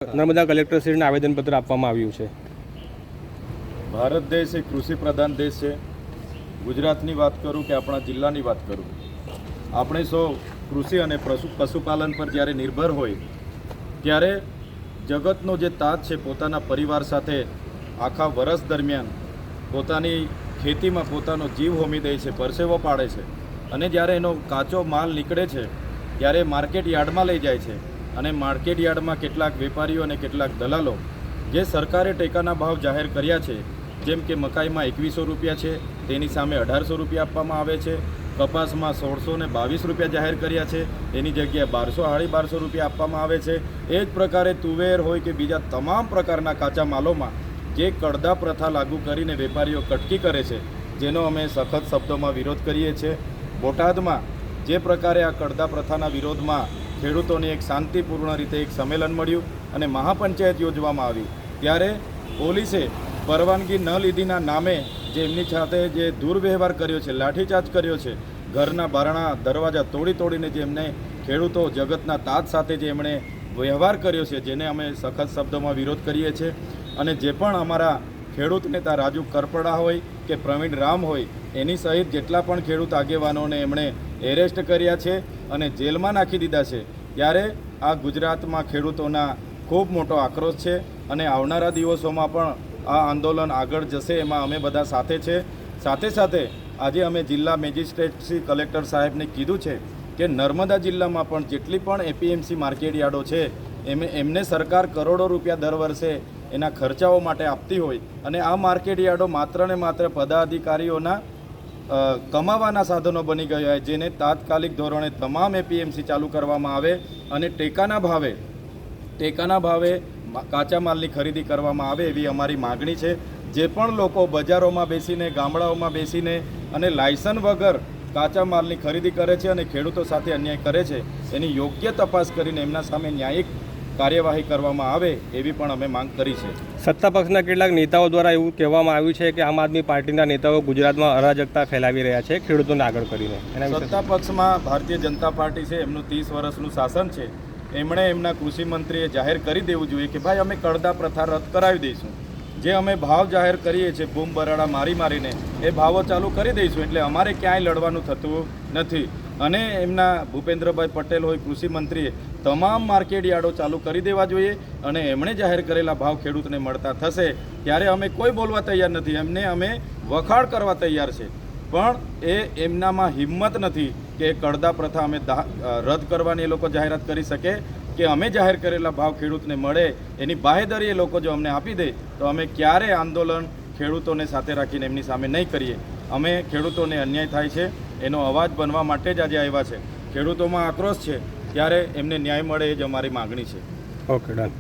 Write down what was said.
નર્મદા કલેક્ટરશ્રીને આવેદનપત્ર આપવામાં આવ્યું છે। ભારત દેશ એક કૃષિ પ્રધાન દેશ છે। ગુજરાતની વાત કરું કે આપણા જિલ્લાની વાત કરું, આપણે સૌ કૃષિ અને પશુપાલન પર જ્યારે નિર્ભર હોય ત્યારે જગતનો જે તાજ છે પોતાના પરિવાર સાથે આખા વર્ષ દરમિયાન પોતાની ખેતીમાં પોતાનો જીવ હોમી દે છે, પરસેવો પાડે છે અને જ્યારે એનો કાચો માલ નીકળે છે ત્યારે માર્કેટ યાર્ડમાં લઈ જાય છે અને માર્કેટ યાર્ડમાં કેટલાક વેપારીઓ અને કેટલાક દલાલો જે સરકારે ટેકાના ભાવ જાહેર કર્યા છે, જેમ કે મકાઈમાં 2100 રૂપિયા છે તેની સામે 1800 રૂપિયા આપવામાં આવે છે, કપાસમાં 1622 રૂપિયા જાહેર કર્યા છે એની જગ્યાએ 1200-1250 રૂપિયા આપવામાં આવે છે। એ જ પ્રકારે તુવેર હોય કે બીજા તમામ પ્રકારના કાચા માલોમાં જે કડદા પ્રથા લાગુ કરીને વેપારીઓ કટકી કરે છે, જેનો અમે સખત શબ્દોમાં વિરોધ કરીએ છીએ। બોટાદમાં જે પ્રકારે આ કડદા પ્રથાના વિરોધમાં ખેડૂતોની એક શાંતિપૂર્ણ રીતે એક સંમેલન મળ્યું અને મહાપંચાયત યોજવામાં આવી ત્યારે પોલીસે પરવાનગી ન લીધીના નામે જે એમની સાથે જે દુર્વ્યવહાર કર્યો છે, લાઠીચાર્જ કર્યો છે, ઘરના બારણા દરવાજા તોડીને જે એમને ખેડૂતો જગતના તાજ સાથે જે એમણે વ્યવહાર કર્યો છે, જેને અમે સખત શબ્દોમાં વિરોધ કરીએ છીએ। અને જે પણ અમારા ખેડૂત નેતા રાજુ કરપડા હોય કે પ્રવીણ રામ હોય એની સહિત જેટલા પણ ખેડૂત આગેવાનોને એમણે એરેસ્ટ કર્યા છે અને જેલમાં નાખી દીધા છે, ત્યારે આ ગુજરાતમાં ખેડૂતોના ખૂબ મોટો આક્રોશ છે અને આવનારા દિવસોમાં પણ આ આંદોલન આગળ જશે, એમાં અમે બધા સાથે છે। સાથે આજે અમે જિલ્લા મેજિસ્ટ્રેટ શ્રી કલેક્ટર સાહેબને કીધું છે કે નર્મદા જિલ્લામાં પણ જેટલી પણ એપીએમસી માર્કેટ યાર્ડો છે એમને સરકાર કરોડો રૂપિયા દર વર્ષે એના ખર્ચાઓ માટે આપતી હોય અને આ માર્કેટ યાર્ડો માત્ર ને માત્ર પદાધિકારીઓના કમાવાના સાધનો બની ગયા હોય, જેને તાત્કાલિક ધોરણે તમામ એપીએમસી ચાલુ કરવામાં આવે અને ટેકાના ભાવે કાચા માલની ખરીદી કરવામાં આવે એવી અમારી માગણી છે। જે પણ લોકો બજારોમાં બેસીને ગામડાઓમાં બેસીને અને લાયસન્સ વગર કાચા માલની ખરીદી કરે છે અને ખેડૂતો સાથે અન્યાય કરે છે એની યોગ્ય તપાસ કરીને એમના સામે ન્યાયિક કાર્યવાહી કરવામાં આવે એવી પણ અમે માંગ કરી છે। સત્તા પક્ષના કેટલાક નેતાઓ દ્વારા એવું કહેવામાં આવ્યું છે કે આમ આદમી પાર્ટીના નેતાઓ ગુજરાતમાં અરાજકતા ફેલાવી રહ્યા છે ખેડૂતોને આગળ કરીને। સત્તા પક્ષમાં ભારતીય જનતા પાર્ટી છે, એમનું 30 વર્ષનું શાસન છે, એમણે એમના કૃષિ મંત્રીએ જાહેર કરી દેવું જોઈએ કે ભાઈ અમે કડદા પ્રથા રદ કરાવી દઈશું, જે અમે ભાવ જાહેર કરીએ છીએ બૂમ બરાડા મારીને એ ભાવો ચાલુ કરી દઈશું, એટલે અમારે ક્યાંય લડવાનું થતું નથી। અને એમના ભૂપેન્દ્રભાઈ પટેલ હોય કૃષિ મંત્રીએ તમામ માર્કેટ યાર્ડો ચાલુ કરી દેવા જોઈએ અને એમણે જાહેર કરેલા ભાવ ખેડૂતને મળતા થશે ત્યારે અમે કોઈ બોલવા તૈયાર નથી, એમને અમે વખાણ કરવા તૈયાર છે, પણ એમનામાં હિંમત નથી કે કડદા પ્રથા અમે રદ કરવાની એ લોકો જાહેરાત કરી શકે કે અમે જાહેર કરેલા ભાવ ખેડૂતને મળે એની બાહેધરી એ લોકો જો અમને આપી દે તો અમે ક્યારે આંદોલન ખેડૂતોને સાથે રાખીને એમની સામે નહીં કરીએ। અમે ખેડૂતોને અન્યાય થાય છે એનો અવાજ બનવા માટે જ આજે આવ્યા છે। ખેડૂતોમાં આક્રોશ છે ત્યારે એમને ન્યાય મળે એ જ અમારી માગણી છે। Okay, done.